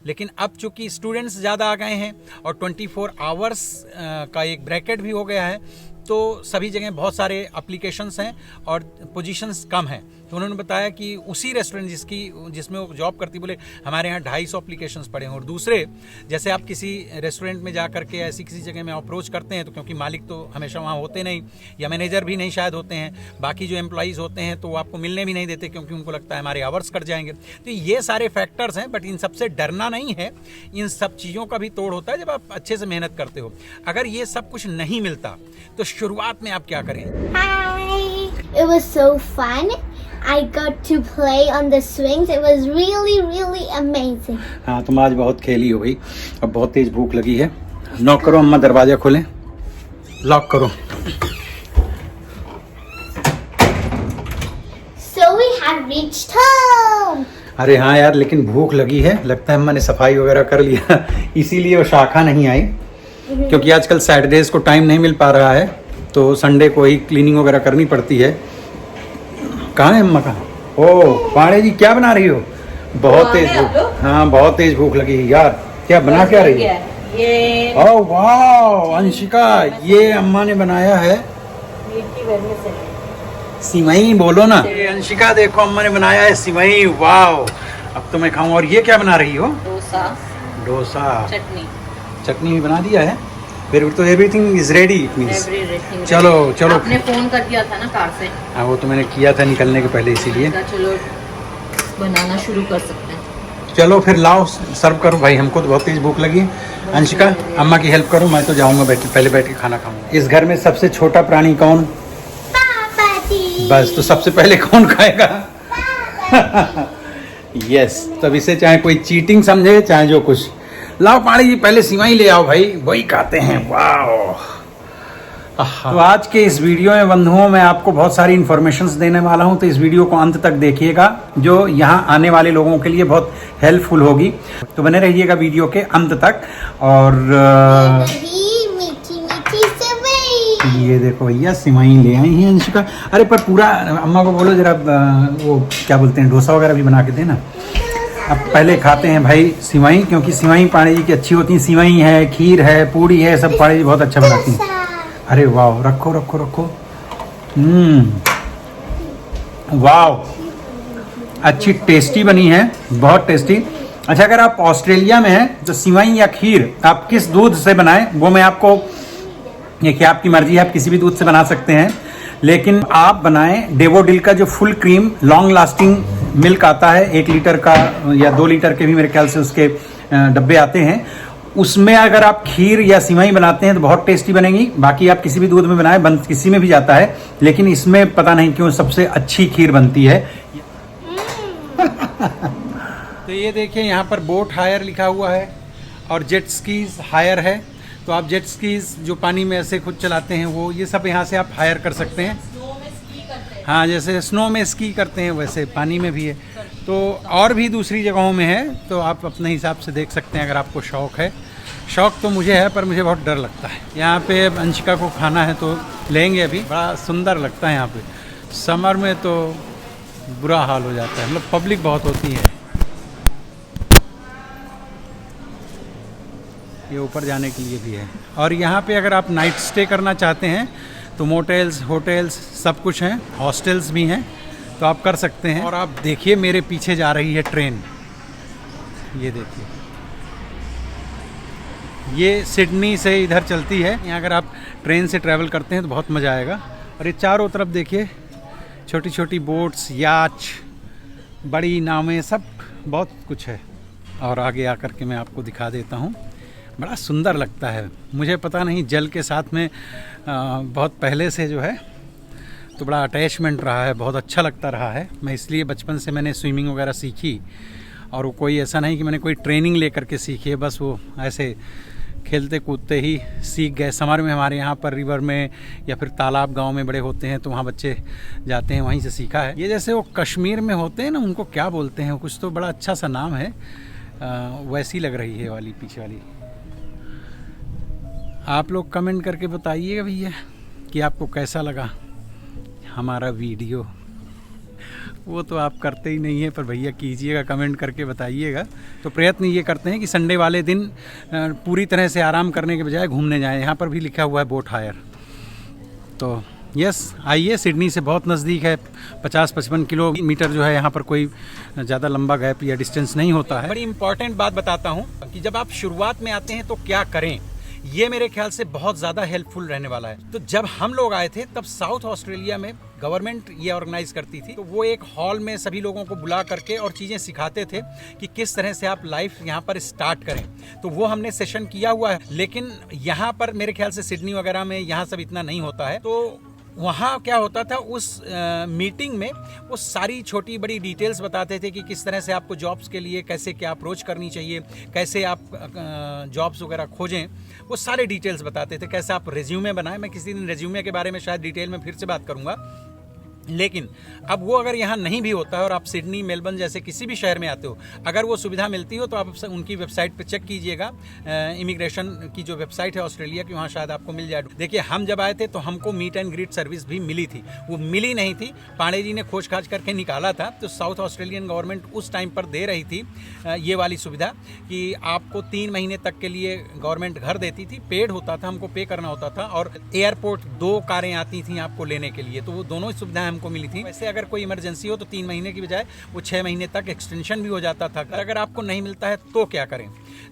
लेकिन अब चूंकि स्टूडेंट्स ज़्यादा आ गए हैं और 24 आवर्स का एक ब्रैकेट भी हो गया है, तो सभी जगह बहुत सारे एप्लीकेशंस हैं और पोजीशंस कम हैं। तो उन्होंने बताया कि उसी रेस्टोरेंट जिसमें वो जॉब करती, बोले हमारे यहाँ 250 एप्लीकेशंस पड़े हैं। और दूसरे, जैसे आप किसी रेस्टोरेंट में जा करके ऐसी किसी जगह में अप्रोच करते हैं, तो क्योंकि मालिक तो हमेशा वहाँ होते नहीं या मैनेजर भी नहीं शायद होते हैं, बाकी जो एम्प्लॉइज़ होते हैं तो वो आपको मिलने भी नहीं देते, क्योंकि उनको लगता है हमारे आवर्स कट जाएंगे। तो ये सारे फैक्टर्स हैं, बट इन सबसे डरना नहीं है। इन सब चीज़ों का भी तोड़ होता है जब आप अच्छे से मेहनत करते हो। अगर ये सब कुछ नहीं मिलता तो शुरुआत में आप क्या करें? Hi! It was so fun. I got to play on the swings. It was really, really amazing. हाँ, तुम आज बहुत खेली हो भाई। अब बहुत तेज भूख लगी है। नॉक करो अम्मा, दरवाजा खोलें, लॉक करो। So we have reached home. अरे हाँ यार, लेकिन भूख लगी है। लगता है अम्मा ने सफाई वगैरह कर लिया इसीलिए वो शाखा नहीं आई, क्योंकि आजकल सैटरडेज को टाइम नहीं मिल पा रहा है, तो संडे को ही क्लीनिंग वगैरह करनी पड़ती है। कहाँ है अम्मा? कहाँ? ओह पाड़े जी, क्या बना रही हो? बहुत तेज भूख। हाँ, बहुत तेज भूख लगी है यार। क्या बना क्या रही है? ये ओह वाह अंशिका, ये अम्मा ने बनाया है सिवई। बोलो ना। ये अंशिका देखो, अम्मा ने बनाया है सिवई। वाह, अब तो मैं खाऊं। और ये क्या बना रही हो? डोसा। चटनी भी बना दिया है। फिर तो everything is ready, it means. चलो चलो, आपने फोन कर दिया था ना कार से। हाँ, वो तो मैंने किया था निकलने के पहले, इसीलिए। चलो बनाना शुरू कर सकते हैं। चलो फिर लाओ, सर्व करो भाई, हमको तो बहुत तेज भूख लगी है। अंशिका, अम्मा की हेल्प करो, मैं तो जाऊंगा पहले बैठ के खाना खाऊंगा। इस घर में सबसे छोटा प्राणी कौन? Papa जी। बस, तो सबसे पहले कौन खाएगा? यस, तब इसे चाहे कोई चीटिंग समझे चाहे जो कुछ। लाओ पाड़ी जी, पहले सिवाई ले आओ भाई, वही खाते हैं। वाह। तो आज के इस वीडियो में बंधुओं, मैं आपको बहुत सारी इन्फॉर्मेशंस देने वाला हूं, तो इस वीडियो को अंत तक देखिएगा, जो यहां आने वाले लोगों के लिए बहुत हेल्पफुल होगी। तो बने रहिएगा वीडियो के अंत तक। और मीठी मीठी सेवई। ये देखो भैया, सिवई ले आई हैं अंशिका। अरे पर पूरा अम्मा को बोलो जरा, वो क्या बोलते हैं, डोसा वगैरह भी बना के देना। अब पहले खाते हैं भाई सिवई, क्योंकि सिवई पाड़े जी की अच्छी होती है। सिवई है, खीर है, पूड़ी है, सब पाड़े जी बहुत अच्छा बनाती हैं। अरे वाह, रखो रखो रखो। वाह, अच्छी टेस्टी बनी है, बहुत टेस्टी। अच्छा, अगर आप ऑस्ट्रेलिया में हैं तो सिवई या खीर आप किस दूध से बनाएं, वो मैं आपको, ये क्या आपकी मर्जी है, आप किसी भी दूध से बना सकते हैं, लेकिन आप बनाएं डेवोडिल का जो full cream long lasting milk आता है, 1 लीटर का या 2 लीटर के भी मेरे ख्याल से उसके डब्बे आते हैं। उसमें अगर आप खीर या सिवई बनाते हैं तो बहुत टेस्टी बनेगी। बाकी आप किसी भी दूध में बनाएं, बन किसी में भी जाता है, लेकिन इसमें पता नहीं क्यों सबसे अच्छी खीर बनती है। तो ये देखिए, यहाँ पर बोट हायर लिखा हुआ है और जेट स्कीज हायर है। तो आप जेट स्कीज जो पानी में ऐसे खुद चलाते हैं, वो ये सब यहाँ से आप हायर कर सकते हैं। हाँ, जैसे स्नो में स्की करते हैं वैसे पानी में भी है। तो और भी दूसरी जगहों में है, तो आप अपने हिसाब से देख सकते हैं अगर आपको शौक़ है। शौक़ तो मुझे है, पर मुझे बहुत डर लगता है। यहाँ पे अंशिका को खाना है तो लेंगे अभी। बड़ा सुंदर लगता है यहाँ पे। समर में तो बुरा हाल हो जाता है, मतलब पब्लिक बहुत होती है। ये ऊपर जाने के लिए भी है। और यहाँ पे अगर आप नाइट स्टे करना चाहते हैं तो मोटेल्स, होटल्स सब कुछ हैं, हॉस्टल्स भी हैं, तो आप कर सकते हैं। और आप देखिए, मेरे पीछे जा रही है ट्रेन। ये देखिए, ये सिडनी से इधर चलती है। यहाँ अगर आप ट्रेन से ट्रैवल करते हैं तो बहुत मज़ा आएगा। और ये चारों तरफ देखिए, छोटी छोटी बोट्स, याच, बड़ी नावें, सब बहुत कुछ है। और आगे आकर के मैं आपको दिखा देता हूँ। बड़ा सुंदर लगता है। मुझे पता नहीं, जल के साथ में बहुत पहले से जो है तो बड़ा अटैचमेंट रहा है, बहुत अच्छा लगता रहा है। मैं इसलिए बचपन से मैंने स्विमिंग वगैरह सीखी, और वो कोई ऐसा नहीं कि मैंने कोई ट्रेनिंग लेकर के सीखी है, बस वो ऐसे खेलते कूदते ही सीख गए। समर में हमारे यहाँ पर रिवर में या फिर तालाब गांव में बड़े होते हैं, तो वहाँ बच्चे जाते हैं, वहीं से सीखा है। ये जैसे वो कश्मीर में होते हैं ना, उनको क्या बोलते हैं, कुछ तो बड़ा अच्छा सा नाम है, वैसी लग रही है वाली पीछे वाली। आप लोग कमेंट करके बताइएगा भैया कि आपको कैसा लगा हमारा वीडियो। वो तो आप करते ही नहीं है, पर भैया कीजिएगा, कमेंट करके बताइएगा। तो प्रयत्न ये करते हैं कि संडे वाले दिन पूरी तरह से आराम करने के बजाय घूमने जाएं। यहाँ पर भी लिखा हुआ है बोट हायर। तो यस, आइए, सिडनी से बहुत नज़दीक है, 50-55 किलोमीटर जो है, यहाँ पर कोई ज़्यादा लंबा गैप या डिस्टेंस नहीं होता है। बड़ी इंपॉर्टेंट बात बताता हूँ कि जब आप शुरुआत में आते हैं तो क्या करें, ये मेरे ख्याल से बहुत ज़्यादा हेल्पफुल रहने वाला है। तो जब हम लोग आए थे तब साउथ ऑस्ट्रेलिया में गवर्नमेंट ये ऑर्गेनाइज करती थी, तो वो एक हॉल में सभी लोगों को बुला करके और चीज़ें सिखाते थे कि किस तरह से आप लाइफ यहाँ पर स्टार्ट करें। तो वो हमने सेशन किया हुआ है, लेकिन यहाँ पर मेरे ख्याल से सिडनी वगैरह में यहाँ सब इतना नहीं होता है। तो वहाँ क्या होता था, उस मीटिंग में वो सारी छोटी बड़ी डिटेल्स बताते थे कि किस तरह से आपको जॉब्स के लिए कैसे क्या अप्रोच करनी चाहिए, कैसे आप जॉब्स वगैरह खोजें, वो सारे डिटेल्स बताते थे। कैसे आप रेज्यूमे बनाएं, मैं किसी दिन रेज्यूमे के बारे में शायद डिटेल में फिर से बात करूँगा। लेकिन अब वो अगर यहाँ नहीं भी होता है और आप सिडनी, मेलबर्न जैसे किसी भी शहर में आते हो, अगर वो सुविधा मिलती हो तो आप उनकी वेबसाइट पे चेक कीजिएगा। इमिग्रेशन की जो वेबसाइट है ऑस्ट्रेलिया की, वहाँ शायद आपको मिल जाए। देखिए, हम जब आए थे तो हमको मीट एंड ग्रीट सर्विस भी मिली थी, वो मिली नहीं थी, पांडे जी ने खोज खाज करके निकाला था। तो साउथ ऑस्ट्रेलियन गवर्नमेंट उस टाइम पर दे रही थी ये वाली सुविधा कि आपको 3 महीने तक के लिए गवर्नमेंट घर देती थी, पेड होता था, हमको पे करना होता था। और एयरपोर्ट 2 कारें आती थी आपको लेने के लिए, तो वो दोनों सुविधाएं हमको मिली थी। वैसे अगर कोई इमरजेंसी हो तो 3 महीने की बजाय वो 6 महीने तक एक्सटेंशन भी हो जाता था। अगर आपको नहीं मिलता है तो क्या करें?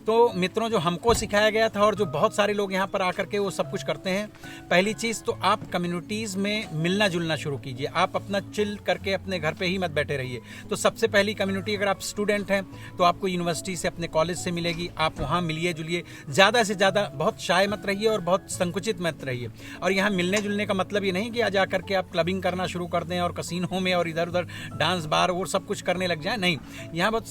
तो मित्रों, जो हमको सिखाया गया था और जो बहुत सारे लोग यहाँ पर आकर के वो सब कुछ करते हैं, पहली चीज़ तो आप कम्युनिटीज़ में मिलना जुलना शुरू कीजिए। आप अपना चिल करके अपने घर पे ही मत बैठे रहिए। तो सबसे पहली कम्युनिटी, अगर आप स्टूडेंट हैं तो आपको यूनिवर्सिटी से, अपने कॉलेज से मिलेगी, आप वहाँ मिलिए जुलिए। ज़्यादा से ज़्यादा बहुत शाय मत रहिए और बहुत संकुचित मत रहिए। और यहाँ मिलने जुलने का मतलब ये नहीं कि आज आकर के आप क्लबिंग करना शुरू कर दें और कसिनो में और इधर उधर डांस बार और सब कुछ करने लग जाए, नहीं। यहाँ बहुत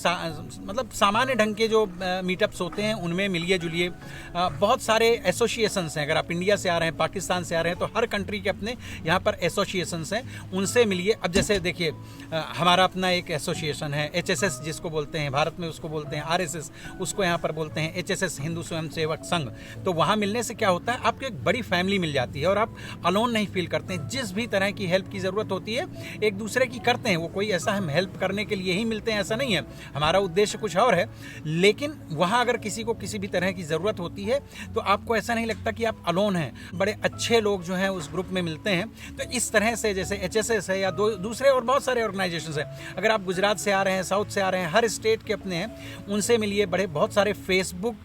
मतलब सामान्य ढंग के जो मीटअप्स होते हैं उनमें मिलिए जुलिए। बहुत सारे एसोसिएशंस हैं, अगर आप इंडिया से आ रहे हैं, पाकिस्तान से आ रहे हैं, तो हर कंट्री के अपने यहाँ पर एसोसिएशंस हैं, उनसे मिलिए। अब जैसे देखिए, हमारा अपना एक एसोसिएशन है, HSS जिसको बोलते हैं, भारत में उसको बोलते हैं RSS, उसको यहाँ पर बोलते हैं HSS, हिंदू स्वयं सेवक संघ। तो वहाँ मिलने से क्या होता है, आपको एक बड़ी फैमिली मिल जाती है और आप अलोन नहीं फील करते हैं। जिस भी तरह की हेल्प की ज़रूरत होती है एक दूसरे की करते हैं। वो कोई ऐसा हम हेल्प करने के लिए ही मिलते हैं ऐसा नहीं है, हमारा उद्देश्य कुछ और है। लेकिन वहाँ अगर किसी को किसी भी तरह की ज़रूरत होती है तो आपको ऐसा नहीं लगता कि आप अलोन हैं। बड़े अच्छे लोग जो हैं उस ग्रुप में मिलते हैं। तो इस तरह से जैसे HSS है या दूसरे और बहुत सारे ऑर्गेनाइजेशंस हैं। अगर आप गुजरात से आ रहे हैं, साउथ से आ रहे हैं, हर स्टेट के अपने हैं, उनसे मिलिए। बहुत सारे फेसबुक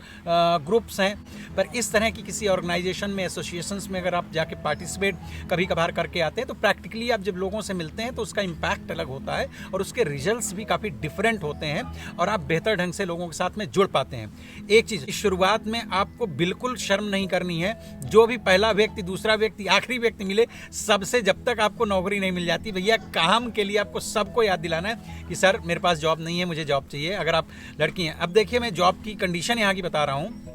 ग्रुप्स हैं। पर इस तरह की किसी ऑर्गेनाइजेशन में, एसोसिएशंस में अगर आप जाके पार्टिसिपेट कभी कभार करके आते हैं तो प्रैक्टिकली आप जब लोगों से मिलते हैं तो उसका इम्पैक्ट अलग होता है और उसके रिजल्ट्स भी काफ़ी डिफरेंट होते हैं और आप बेहतर ढंग से लोगों के साथ में जुड़ पाते हैं। एक चीज़, शुरुआत में आपको बिल्कुल शर्म नहीं करनी है। जो भी पहला व्यक्ति, दूसरा व्यक्ति, आखिरी व्यक्ति मिले, सबसे जब तक आपको नौकरी नहीं मिल जाती, भैया काम के लिए आपको सबको याद दिलाना है कि सर मेरे पास जॉब नहीं है, मुझे जॉब चाहिए। अगर आप लड़की हैं, अब देखिए मैं जॉब की कंडीशन यहाँ की बता रहा हूँ।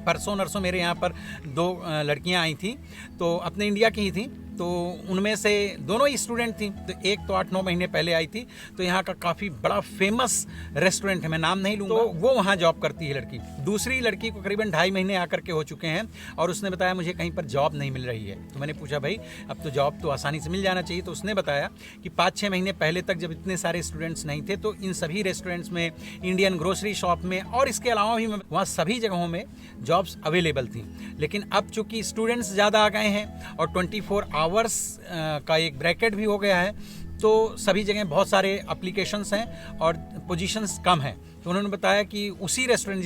परसों नरसों मेरे यहाँ पर 2 लड़कियाँ आई थी, तो अपने इंडिया की ही थी। तो उनमें से दोनों ही स्टूडेंट थी। तो एक तो 8-9 महीने पहले आई थी, तो यहाँ का काफ़ी बड़ा फेमस रेस्टोरेंट है, मैं नाम नहीं लूँगा, तो वो वहाँ जॉब करती है लड़की। दूसरी लड़की को करीबन 2.5 महीने आकर के हो चुके हैं और उसने बताया मुझे कहीं पर जॉब नहीं मिल रही है। तो मैंने पूछा भाई अब तो जॉब तो आसानी से मिल जाना चाहिए। तो उसने बताया कि 5-6 महीने पहले तक जब इतने सारे स्टूडेंट्स नहीं थे तो इन सभी रेस्टोरेंट्स में, इंडियन ग्रोसरी शॉप में और इसके अलावा भी वहाँ सभी जगहों में जॉब्स अवेलेबल थी। लेकिन अब चूँकि स्टूडेंट्स ज़्यादा आ गए हैं और 24 आवर्स का एक ब्रैकेट भी हो गया है, तो सभी जगह बहुत सारे एप्लीकेशंस हैं और पोजीशंस कम हैं। तो उन्होंने बताया कि उसी रेस्टोरेंट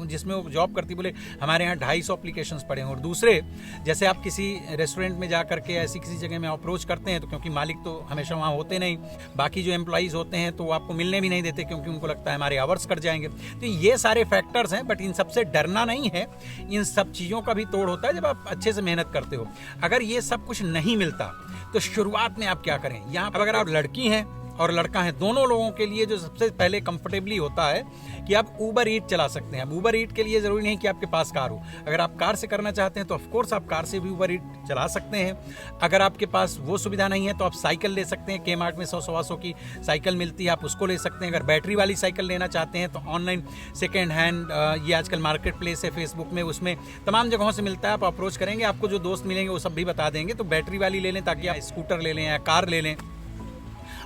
जिसमें वो जॉब करती, बोले हमारे यहाँ 250 एप्लीकेशंस पड़े हैं। और दूसरे, जैसे आप किसी रेस्टोरेंट में जा करके ऐसी किसी जगह में अप्रोच करते हैं तो क्योंकि मालिक तो हमेशा वहाँ होते नहीं, बाकी जो एम्प्लॉइज़ होते हैं तो वो आपको मिलने भी नहीं देते क्योंकि उनको लगता है हमारे आवर्स कट जाएंगे। तो ये सारे फैक्टर्स हैं, बट इन सबसे डरना नहीं है। इन सब चीज़ों का भी तोड़ होता है जब आप अच्छे से मेहनत करते हो। अगर ये सब कुछ नहीं मिलता तो शुरुआत में आप क्या करें? यहाँ पर अगर आप लड़की हैं और लड़का है, दोनों लोगों के लिए जो सबसे पहले कंफर्टेबली होता है कि आप ऊबर ईट चला सकते हैं। अब ऊबर ईट के लिए ज़रूरी नहीं कि आपके पास कार हो। अगर आप कार से करना चाहते हैं तो ऑफकोर्स आप कार से भी ऊबर ईट चला सकते हैं। अगर आपके पास वो सुविधा नहीं है तो आप साइकिल ले सकते हैं। Kmart में 100-125 की साइकिल मिलती है, आप उसको ले सकते हैं। अगर बैटरी वाली साइकिल लेना चाहते हैं तो ऑनलाइन सेकेंड हैंड, ये आजकल मार्केट प्लेस है फेसबुक में, उसमें तमाम जगहों से मिलता है। आप अप्रोच करेंगे, आपको जो दोस्त मिलेंगे वो सब भी बता देंगे। तो बैटरी वाली ले लें ताकि आप स्कूटर ले लें या कार ले लें।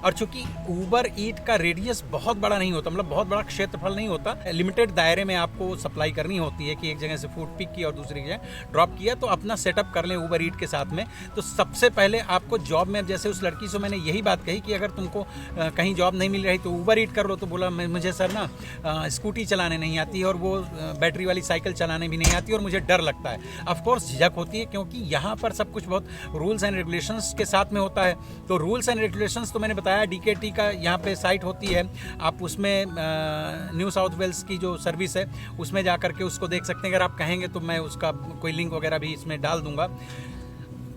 और चूंकि ऊबर ईट का रेडियस बहुत बड़ा नहीं होता, मतलब बहुत बड़ा क्षेत्रफल नहीं होता, लिमिटेड दायरे में आपको सप्लाई करनी होती है कि एक जगह से फूड पिक किया और दूसरी जगह ड्रॉप किया, तो अपना सेटअप कर लें ऊबर ईट के साथ में। तो सबसे पहले आपको जॉब में, जैसे उस लड़की से मैंने यही बात कही कि अगर तुमको कहीं जॉब नहीं मिल रही तो ऊबर ईट कर लो, तो बोला मुझे सर ना स्कूटी चलाने नहीं आती और वो बैटरी वाली साइकिल चलाने भी नहीं आती और मुझे डर लगता है। ऑफ कोर्स झिझक होती है, क्योंकि यहाँ पर सब कुछ बहुत रूल्स एंड रेगुलेशंस के साथ में होता है। तो रूल्स एंड रेगुलेशंस तो मैंने बताया, DKT का यहाँ पे साइट होती है, आप उसमें न्यू साउथ वेल्स की जो सर्विस है उसमें जा करके उसको देख सकते हैं। अगर आप कहेंगे तो मैं उसका कोई लिंक वगैरह भी इसमें डाल दूंगा,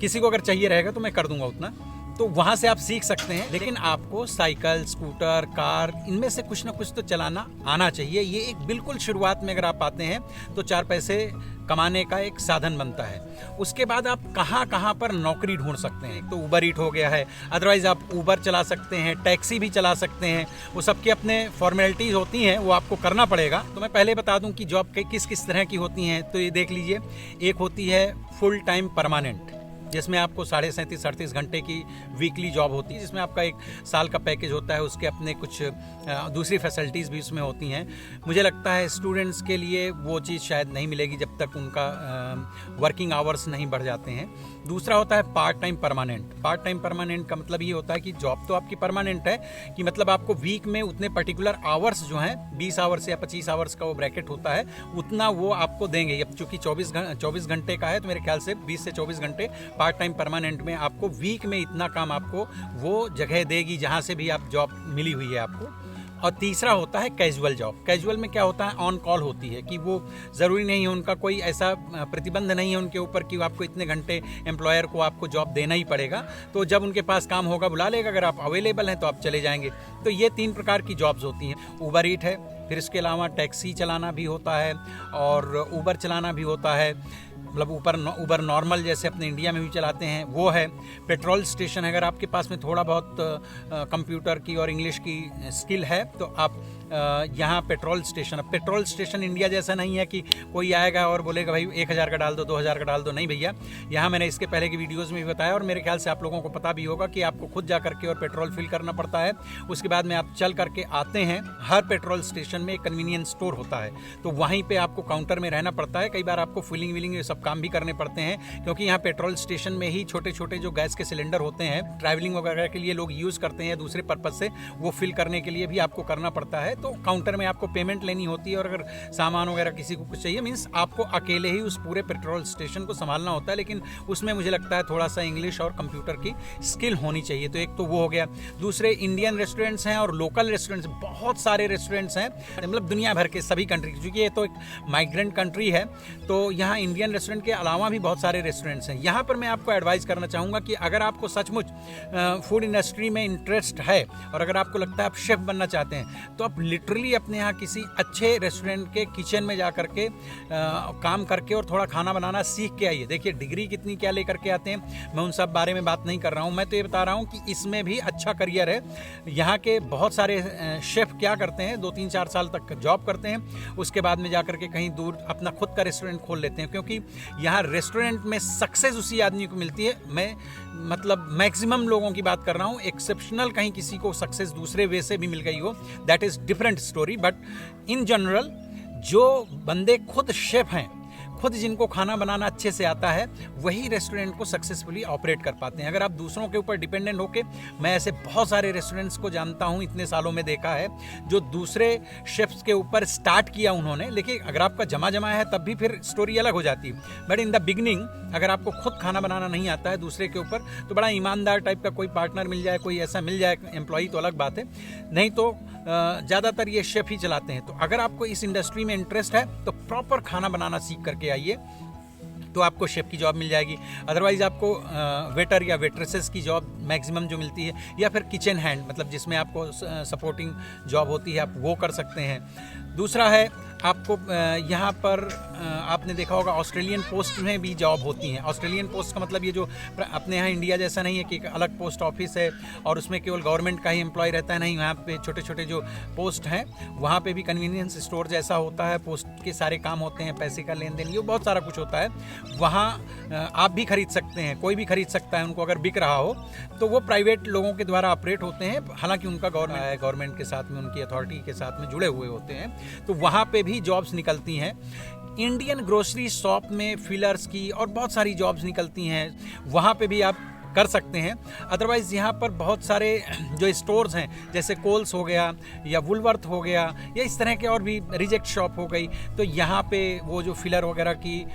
किसी को अगर चाहिए रहेगा तो मैं कर दूंगा उतना, तो वहाँ से आप सीख सकते हैं। लेकिन आपको साइकिल, स्कूटर, कार, इनमें से कुछ ना कुछ तो चलाना आना चाहिए। ये एक बिल्कुल शुरुआत में अगर आप आते हैं तो 4 पैसे कमाने का एक साधन बनता है। उसके बाद आप कहाँ कहाँ पर नौकरी ढूंढ सकते हैं, तो ऊबर ईट हो गया है, अदरवाइज़ आप ऊबर चला सकते हैं, टैक्सी भी चला सकते हैं। वो सबके अपने फॉर्मेलिटीज़ होती हैं, वो आपको करना पड़ेगा। तो मैं पहले बता दूं कि जॉब किस किस तरह की होती हैं। तो ये देख लीजिए, एक होती है फुल टाइम परमानेंट, जिसमें आपको 37-38 घंटे की वीकली जॉब होती है, जिसमें आपका 1 साल का पैकेज होता है, उसके अपने कुछ दूसरी फैसिलिटीज़ भी उसमें होती हैं। मुझे लगता है स्टूडेंट्स के लिए वो चीज़ शायद नहीं मिलेगी जब तक उनका वर्किंग आवर्स नहीं बढ़ जाते हैं। दूसरा होता है part time permanent. Part time permanent का मतलब ये होता है कि जॉब तो आपकी परमानेंट है, कि मतलब आपको वीक में उतने पर्टिकुलर आवर्स जो हैं, 20 आवर्स या 25 आवर्स का वो ब्रैकेट होता है, उतना वो आपको देंगे। अब चूँकि 24 घंटे का है, तो मेरे ख्याल से 20 से 24 घंटे पार्ट टाइम परमानेंट में आपको वीक में इतना काम आपको वो जगह देगी जहाँ से भी आप जॉब मिली हुई है आपको। और तीसरा होता है कैजुअल जॉब। कैजुअल में क्या होता है, ऑन कॉल होती है, कि वो ज़रूरी नहीं है, उनका कोई ऐसा प्रतिबंध नहीं है उनके ऊपर कि आपको इतने घंटे एम्प्लॉयर को आपको जॉब देना ही पड़ेगा। तो जब उनके पास काम होगा बुला लेगा, अगर आप अवेलेबल हैं तो आप चले जाएंगे। तो ये 3 प्रकार की जॉब्स होती हैं। ऊबर ईट है, फिर इसके अलावा टैक्सी चलाना भी होता है और ऊबर चलाना भी होता है, मतलब ऊबर नॉर्मल जैसे अपने इंडिया में भी चलाते हैं वो है। पेट्रोल स्टेशन, अगर आपके पास में थोड़ा बहुत कंप्यूटर की और इंग्लिश की स्किल है तो आप यहाँ पेट्रोल स्टेशन इंडिया जैसा नहीं है कि कोई आएगा और बोलेगा भाई 1000 का डाल दो, 2000 का डाल दो। नहीं भैया, यहाँ मैंने इसके पहले की वीडियोज़ में भी बताया और मेरे ख्याल से आप लोगों को पता भी होगा कि आपको खुद जा करके और पेट्रोल फिल करना पड़ता है। उसके बाद में आप चल करके आते हैं। हर पेट्रोल स्टेशन में एक कन्वीनियंस स्टोर होता है, तो वहीं पर आपको काउंटर में रहना पड़ता है। कई बार आपको फिलिंग विलिंग ये सब काम भी करने पड़ते हैं, क्योंकि यहाँ पेट्रोल स्टेशन में ही छोटे छोटे जो गैस के सिलेंडर होते हैं, ट्रैवलिंग वगैरह के लिए लोग यूज़ करते हैं दूसरे पर्पज़ से, वो फिल करने के लिए भी आपको करना पड़ता है। तो काउंटर में आपको पेमेंट लेनी होती है और अगर सामान वगैरह किसी को कुछ चाहिए, मीन्स आपको अकेले ही उस पूरे पेट्रोल स्टेशन को संभालना होता है। लेकिन उसमें मुझे लगता है थोड़ा सा इंग्लिश और कंप्यूटर की स्किल होनी चाहिए। तो एक तो वो हो गया। दूसरे इंडियन रेस्टोरेंट्स हैं और लोकल रेस्टोरेंट्स, बहुत सारे रेस्टोरेंट्स हैं, मतलब दुनिया भर के सभी कंट्री, क्योंकि ये तो एक माइग्रेंट कंट्री है, तो यहाँ इंडियन रेस्टोरेंट के अलावा भी बहुत सारे रेस्टोरेंट्स हैं। यहाँ पर मैं आपको एडवाइस करना चाहूँगा कि अगर आपको सचमुच फूड इंडस्ट्री में इंटरेस्ट है और अगर आपको लगता है आप शेफ़ बनना चाहते हैं, तो आप लिटरली अपने यहाँ किसी अच्छे रेस्टोरेंट के किचन में जा करके काम करके और थोड़ा खाना बनाना सीख के आइए। देखिए डिग्री कितनी क्या लेकर के आते हैं, मैं उन सब बारे में बात नहीं कर रहा हूँ। मैं तो ये बता रहा हूँ कि इसमें भी अच्छा करियर है। यहाँ के बहुत सारे शेफ़ क्या करते हैं, 2-3-4 साल तक जॉब करते हैं, उसके बाद में जा करके कहीं दूर अपना खुद का रेस्टोरेंट खोल लेते हैं, क्योंकि यहाँ रेस्टोरेंट में सक्सेस उसी आदमी को मिलती है। मैं मतलब मैक्सिमम लोगों की बात कर रहा हूँ, एक्सेप्शनल कहीं किसी को सक्सेस दूसरे वे से भी मिल गई हो, that is different story. But in general जो बंदे खुद शेफ़ हैं, खुद जिनको खाना बनाना अच्छे से आता है, वही रेस्टोरेंट को सक्सेसफुली ऑपरेट कर पाते हैं। अगर आप दूसरों के ऊपर डिपेंडेंट होके, मैं ऐसे बहुत सारे रेस्टोरेंट्स को जानता हूँ, इतने सालों में देखा है, जो दूसरे शेफ्स के ऊपर स्टार्ट किया उन्होंने। लेकिन अगर आपका जमा है तब भी फिर स्टोरी अलग हो जाती है। बट इन द बिगनिंग अगर आपको खुद खाना बनाना नहीं आता है दूसरे के ऊपर, तो बड़ा ईमानदार टाइप का कोई पार्टनर मिल जाए, कोई ऐसा मिल जाए एम्प्लॉई, तो अलग बात है। नहीं तो ज़्यादातर ये शेफ़ ही चलाते हैं। तो अगर आपको इस इंडस्ट्री में इंटरेस्ट है तो प्रॉपर खाना बनाना सीख करके आइए, तो आपको शेफ़ की जॉब मिल जाएगी। अदरवाइज़ आपको वेटर या वेट्रेसेस की जॉब मैक्सिमम जो मिलती है, या फिर किचन हैंड, मतलब जिसमें आपको सपोर्टिंग जॉब होती है, आप वो कर सकते हैं। दूसरा है आपको यहाँ पर आपने देखा होगा ऑस्ट्रेलियन पोस्ट में भी जॉब होती हैं। ऑस्ट्रेलियन पोस्ट का मतलब ये जो अपने यहाँ इंडिया जैसा नहीं है कि एक अलग पोस्ट ऑफिस है और उसमें केवल गवर्नमेंट का ही एम्प्लॉय रहता है। नहीं, यहाँ पे छोटे छोटे जो पोस्ट हैं वहाँ पे भी कन्वीनियंस स्टोर जैसा होता है, पोस्ट के सारे काम होते हैं, पैसे का लेन देन, ये बहुत सारा कुछ होता है। वहाँ आप भी खरीद सकते हैं, कोई भी खरीद सकता है उनको, अगर बिक रहा हो तो वो प्राइवेट लोगों के द्वारा ऑपरेट होते हैं, हालांकि उनका गवर्नमेंट के साथ में, उनकी अथॉरिटी के साथ में जुड़े हुए होते हैं। तो वहाँ पे भी जॉब्स निकलती हैं। इंडियन ग्रोसरी शॉप में फिलर्स की और बहुत सारी जॉब्स निकलती हैं, वहाँ पे भी आप कर सकते हैं। अदरवाइज़ यहाँ पर बहुत सारे जो स्टोर्स हैं, जैसे कोल्स हो गया या वुलवर्थ हो गया या इस तरह के और भी, रिजेक्ट शॉप हो गई, तो यहाँ पे वो जो फिलर वगैरह की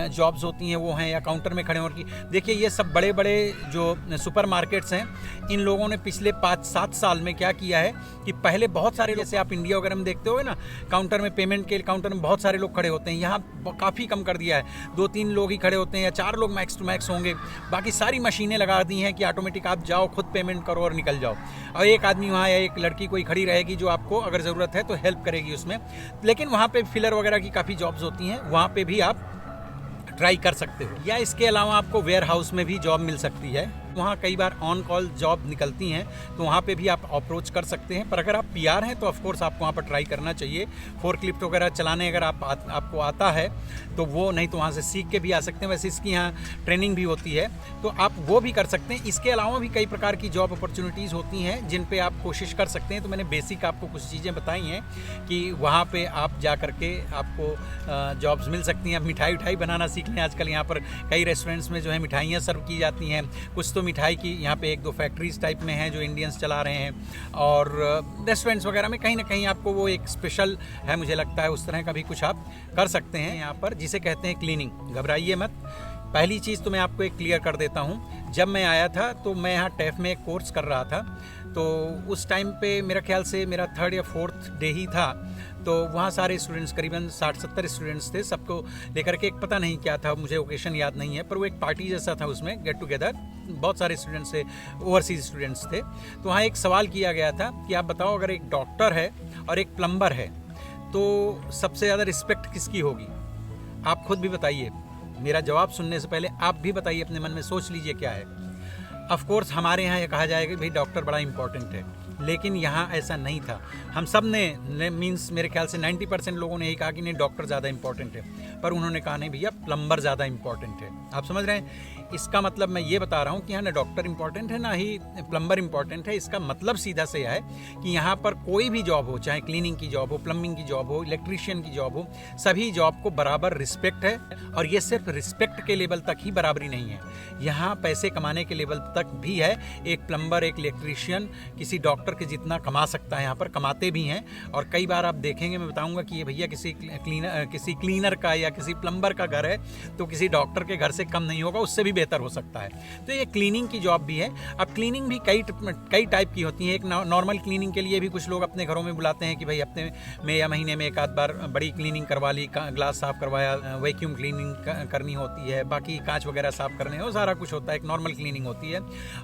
जॉब्स होती हैं वो हैं, या काउंटर में खड़े होने की। देखिए ये सब बड़े बड़े जो सुपर मार्केट्स हैं, इन लोगों ने पिछले 5-7 साल में क्या किया है कि पहले बहुत सारे, जैसे आप इंडिया वगैरह में देखते हो ना, काउंटर में, पेमेंट के काउंटर में बहुत सारे लोग खड़े होते हैं, यहाँ काफ़ी कम कर दिया है, 2-3 लोग ही खड़े होते हैं या 4 लोग मैक्स टू मैक्स होंगे। बाकी सारी मशीनें लगा दी हैं कि ऑटोमेटिक आप जाओ, खुद पेमेंट करो और निकल जाओ, और एक आदमी वहाँ या एक लड़की कोई खड़ी रहेगी जो आपको अगर ज़रूरत है तो हेल्प करेगी उसमें। लेकिन वहाँ पे फिलर वगैरह की काफ़ी जॉब्स होती हैं, वहाँ पे भी आप ट्राई कर सकते हो। या इसके अलावा आपको वेयर हाउस में भी जॉब मिल सकती है, वहाँ कई बार ऑन कॉल जॉब निकलती हैं, तो वहाँ पे भी आप अप्रोच कर सकते हैं। पर अगर आप पीआर हैं तो ऑफकोर्स आपको वहाँ पर ट्राई करना चाहिए। फोर्कलिफ्ट वगैरह चलाने अगर आपको आता है तो वो, नहीं तो वहाँ से सीख के भी आ सकते हैं। वैसे इसकी यहाँ ट्रेनिंग भी होती है, तो आप वो भी कर सकते हैं। इसके अलावा भी कई प्रकार की जॉब अपॉर्चुनिटीज़ होती हैं जिन पे आप कोशिश कर सकते हैं। तो मैंने बेसिक आपको कुछ चीज़ें बताई हैं कि वहाँ पे आप जा करके आपको जॉब्स मिल सकती हैं। आप मिठाई बनाना सीख लें, आजकल यहाँ पर कई रेस्टोरेंट्स में जो है मिठाइयाँ सर्व की जाती हैं। कुछ तो मिठाई की यहाँ पे 1-2 फैक्ट्रीज टाइप में हैं जो इंडियंस चला रहे हैं, और रेस्टोरेंट्स वगैरह में कहीं ना कहीं आपको वो एक स्पेशल है, मुझे लगता है उस तरह का भी कुछ आप कर सकते हैं यहाँ पर, जिसे कहते हैं क्लीनिंग। घबराइए मत। पहली चीज़ तो मैं आपको एक क्लियर कर देता हूँ, जब मैं आया था तो मैं यहाँ टैफ में एक कोर्स कर रहा था, तो उस टाइम पे मेरा ख्याल से मेरा 3rd या 4th डे ही था। तो वहाँ सारे स्टूडेंट्स, करीबन 60-70 स्टूडेंट्स थे, सबको लेकर के, एक पता नहीं क्या था, मुझे ओकेशन याद नहीं है, पर वो एक पार्टी जैसा था, उसमें गेट टुगेदर बहुत सारे स्टूडेंट्स थे, ओवरसीज स्टूडेंट्स थे। तो वहाँ एक सवाल किया गया था कि आप बताओ, अगर एक डॉक्टर है और एक प्लम्बर है तो सबसे ज़्यादा रिस्पेक्ट किसकी होगी? आप खुद भी बताइए। मेरा जवाब सुनने से पहले आप भी बताइए, अपने मन में सोच लीजिए क्या है। ऑफ कोर्स हमारे यहाँ ये कहा जाएगा कि भाई डॉक्टर बड़ा इंपॉर्टेंट है, लेकिन यहाँ ऐसा नहीं था। हम सब ने मीन्स मेरे ख्याल से 90% लोगों ने यही कहा कि नहीं, डॉक्टर ज़्यादा इंपॉर्टेंट है, पर उन्होंने कहा नहीं भैया, प्लम्बर ज़्यादा इंपॉर्टेंट है। आप समझ रहे हैं? इसका मतलब मैं ये बता रहा हूँ कि यहाँ ना डॉक्टर इंपॉर्टेंट है ना ही प्लम्बर इंपॉर्टेंट है। इसका मतलब सीधा से यह है कि यहाँ पर कोई भी जॉब हो, चाहे क्लीनिंग की जॉब हो, प्लम्बिंग की जॉब हो, इलेक्ट्रीशियन की जॉब हो, सभी जॉब को बराबर रिस्पेक्ट है। और ये सिर्फ रिस्पेक्ट के लेवल तक ही बराबरी नहीं है, यहाँ पैसे कमाने के लेवल तक भी है। एक प्लम्बर, एक इलेक्ट्रीशियन किसी डॉक्टर के जितना कमा सकता है, यहाँ पर कमाते भी हैं। और कई बार आप देखेंगे, मैं बताऊंगा कि ये भैया किसी क्लीनर का या किसी प्लम्बर का घर है तो किसी डॉक्टर के घर से कम नहीं होगा, उससे भी बेहतर हो सकता है। तो ये क्लीनिंग की जॉब भी है। अब क्लीनिंग भी कई टाइप की होती है। एक नॉर्मल क्लीनिंग के लिए भी कुछ लोग अपने घरों में बुलाते हैं कि भाई हफ्ते में या महीने में एक आध बार बड़ी क्लीनिंग करवा ली, ग्लास साफ करवाया, वैक्यूम क्लीनिंग करनी होती है, बाकी कांच वगैरह साफ करने हो, सारा कुछ होता है। एक नॉर्मल क्लीनिंग होती है।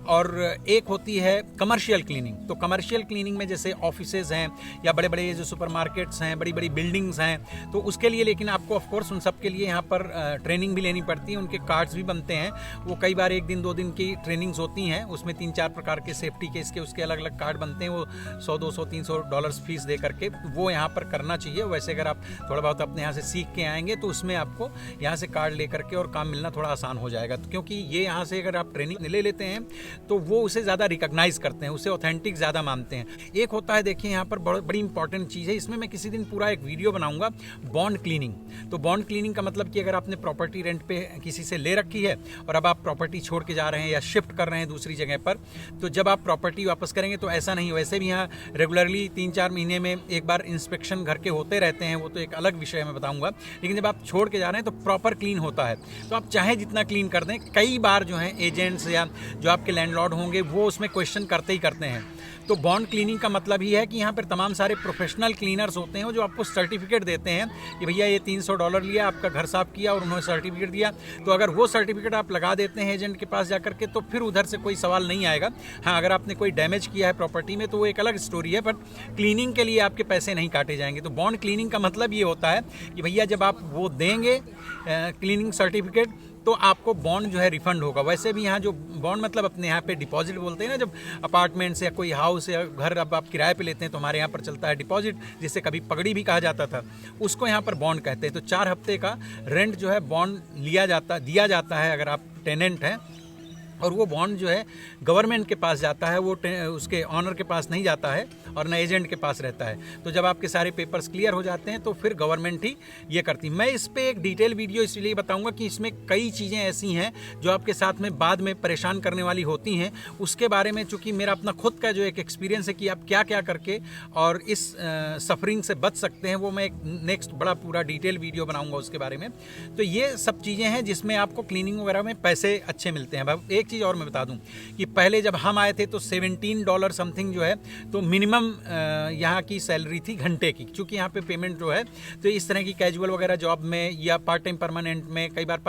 और एक होती है कमर्शियल क्लीनिंग। तो कमर्शियल क्लीनिंग में जैसे ऑफिसेज हैं या बड़े बड़े जो सुपरमार्केट्स हैं, बड़ी बड़ी बिल्डिंग्स हैं, तो उसके लिए लेकिन आपको ऑफ कोर्स उन सब के लिए यहाँ पर ट्रेनिंग भी लेनी पड़ती है। उनके कार्ड्स भी बनते हैं, वो कई बार 1 दिन 2 दिन की ट्रेनिंग्स होती हैं, उसमें 3-4 प्रकार के सेफ्टी के उसके अलग अलग कार्ड बनते हैं। वो $100-200-300 फीस दे करके वो यहाँ पर करना चाहिए। वैसे अगर आप थोड़ा बहुत अपने यहाँ से सीख के आएंगे तो उसमें आपको यहाँ से कार्ड ले करके और काम मिलना थोड़ा आसान हो जाएगा। तो क्योंकि ये यहाँ से अगर आप ट्रेनिंग ले लेते हैं तो वो उसे ज़्यादा रिकॉग्नाइज करते हैं, उसे ऑथेंटिक ज़्यादा मानते हैं। एक होता है, देखिए यहाँ पर बड़ी इंपॉर्टेंट चीज़ है, इसमें मैं किसी दिन पूरा एक वीडियो बनाऊंगा, बॉन्ड क्लीनिंग। तो बॉन्ड क्लीनिंग का मतलब कि अगर आपने प्रॉपर्टी रेंट पे किसी से ले रखी है और अब आप प्रॉपर्टी छोड़ के जा रहे हैं या शिफ्ट कर रहे हैं दूसरी जगह पर, तो जब आप प्रॉपर्टी वापस करेंगे तो ऐसा नहीं, वैसे भी यहाँ रेगुलरली 3-4 महीने में एक बार इंस्पेक्शन घर के होते रहते हैं, वो तो एक अलग विषय मैं बताऊंगा। लेकिन जब आप छोड़ के जा रहे हैं तो प्रॉपर क्लीन होता है। तो आप चाहे जितना क्लीन कर दें, कई बार जो है एजेंट्स या जो आपके लैंडलॉर्ड होंगे वो उसमें क्वेश्चन करते ही करते हैं। तो बॉन्ड क्लीनिंग का मतलब ही है कि यहाँ पर तमाम सारे प्रोफेशनल क्लीनर्स होते हैं जो आपको सर्टिफिकेट देते हैं कि भैया ये $300 लिया, आपका घर साफ किया और उन्होंने सर्टिफिकेट दिया। तो अगर वो सर्टिफिकेट आप लगा देते हैं एजेंट के पास जाकर के, तो फिर उधर से कोई सवाल नहीं आएगा। हाँ, अगर आपने कोई डैमेज किया है प्रॉपर्टी में तो वो एक अलग स्टोरी है, बट क्लीनिंग के लिए आपके पैसे नहीं काटे जाएंगे। तो बॉन्ड क्लीनिंग का मतलब ये होता है कि भैया जब आप वो देंगे क्लीनिंग सर्टिफिकेट तो आपको बॉन्ड जो है रिफंड होगा। वैसे भी यहाँ जो बॉन्ड मतलब अपने यहाँ पे डिपॉजिट बोलते हैं ना, जब अपार्टमेंट्स या कोई हाउस या घर अब आप किराए पे लेते हैं तो हमारे यहाँ पर चलता है डिपॉजिट, जिसे कभी पगड़ी भी कहा जाता था, उसको यहाँ पर बॉन्ड कहते हैं। तो 4 हफ्ते का रेंट जो है बॉन्ड दिया जाता है अगर आप टेनेंट हैं और वो बॉन्ड जो है गवर्नमेंट के पास जाता है, वो उसके ऑनर के पास नहीं जाता है और ना एजेंट के पास रहता है। तो जब आपके सारे पेपर्स क्लियर हो जाते हैं तो फिर गवर्नमेंट ही ये करती। मैं इस पे एक डिटेल वीडियो इसलिए बताऊंगा कि इसमें कई चीज़ें ऐसी हैं जो आपके साथ में बाद में परेशान करने वाली होती हैं। उसके बारे में चूँकि मेरा अपना खुद का जो एक एक्सपीरियंस है कि आप क्या क्या करके और इस सफरिंग से बच सकते हैं, वो मैं एक नेक्स्ट बड़ा पूरा डिटेल वीडियो बनाऊँगा उसके बारे में। तो ये सब चीज़ें हैं जिसमें आपको क्लीनिंग वगैरह में पैसे अच्छे मिलते हैं। एक चीज़ और मैं बता दूं कि पहले जब हम आए थे तो $17 समथिंग जो है तो मिनिमम यहाँ की सैलरी थी घंटे की। क्योंकि यहाँ पे पेमेंट जो है तो इस तरह की कैजुअल वगैरह जॉब में या पार्ट टाइम परमानेंट में, कई बार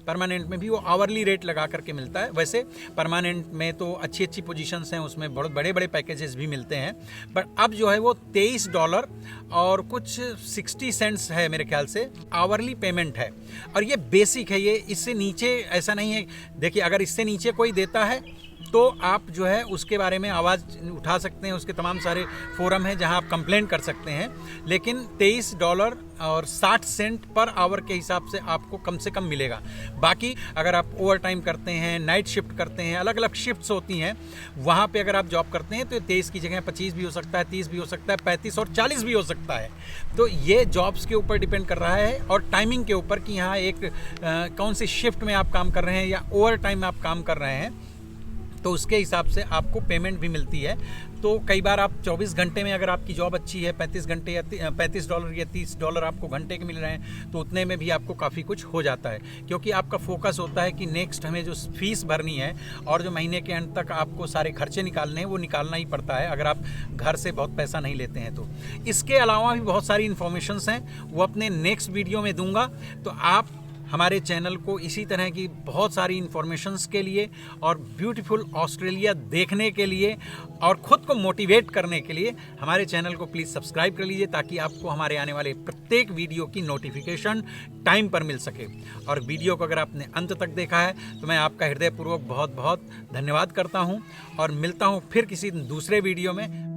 परमानेंट में भी वो आवरली रेट लगा करके मिलता है। वैसे परमानेंट में तो अच्छी अच्छी पोजीशंस हैं, उसमें बहुत बड़े बड़े पैकेजेस भी मिलते हैं। बट अब जो है वो $23 और कुछ 60 सेंट्स है मेरे ख्याल से आवरली पेमेंट है। और ये बेसिक है, ये इससे नीचे ऐसा नहीं है। देखिए अगर इससे नीचे कोई देता है तो आप जो है उसके बारे में आवाज़ उठा सकते हैं, उसके तमाम सारे फोरम हैं जहां आप कंप्लेंट कर सकते हैं। लेकिन $23 और 60 सेंट पर आवर के हिसाब से आपको कम से कम मिलेगा। बाकी अगर आप ओवर टाइम करते हैं, नाइट शिफ्ट करते हैं, अलग अलग शिफ्ट्स होती हैं, वहाँ पे अगर आप जॉब करते हैं तो 23 की जगह 25 भी हो सकता है, 30 भी हो सकता है, 35 और 40 भी हो सकता है। तो ये जॉब्स के ऊपर डिपेंड कर रहा है और टाइमिंग के ऊपर कि यहाँ एक कौन सी शिफ्ट में आप काम कर रहे हैं या ओवर टाइम में आप काम कर रहे हैं, तो उसके हिसाब से आपको पेमेंट भी मिलती है। तो कई बार आप 24 घंटे में अगर आपकी जॉब अच्छी है, 35 घंटे या $35 या $30 आपको घंटे के मिल रहे हैं, तो उतने में भी आपको काफ़ी कुछ हो जाता है। क्योंकि आपका फोकस होता है कि नेक्स्ट हमें जो फीस भरनी है और जो महीने के अंत तक आपको सारे खर्चे निकालने हैं वो निकालना ही पड़ता है, अगर आप घर से बहुत पैसा नहीं लेते हैं तो। इसके अलावा भी बहुत सारी इन्फॉर्मेशंस हैं, वो अपने नेक्स्ट वीडियो में दूंगा। तो आप हमारे चैनल को इसी तरह की बहुत सारी इन्फॉर्मेशंस के लिए और ब्यूटीफुल ऑस्ट्रेलिया देखने के लिए और ख़ुद को मोटिवेट करने के लिए हमारे चैनल को प्लीज़ सब्सक्राइब कर लीजिए, ताकि आपको हमारे आने वाले प्रत्येक वीडियो की नोटिफिकेशन टाइम पर मिल सके। और वीडियो को अगर आपने अंत तक देखा है तो मैं आपका हृदयपूर्वक बहुत बहुत धन्यवाद करता हूँ और मिलता हूँ फिर किसी दूसरे वीडियो में।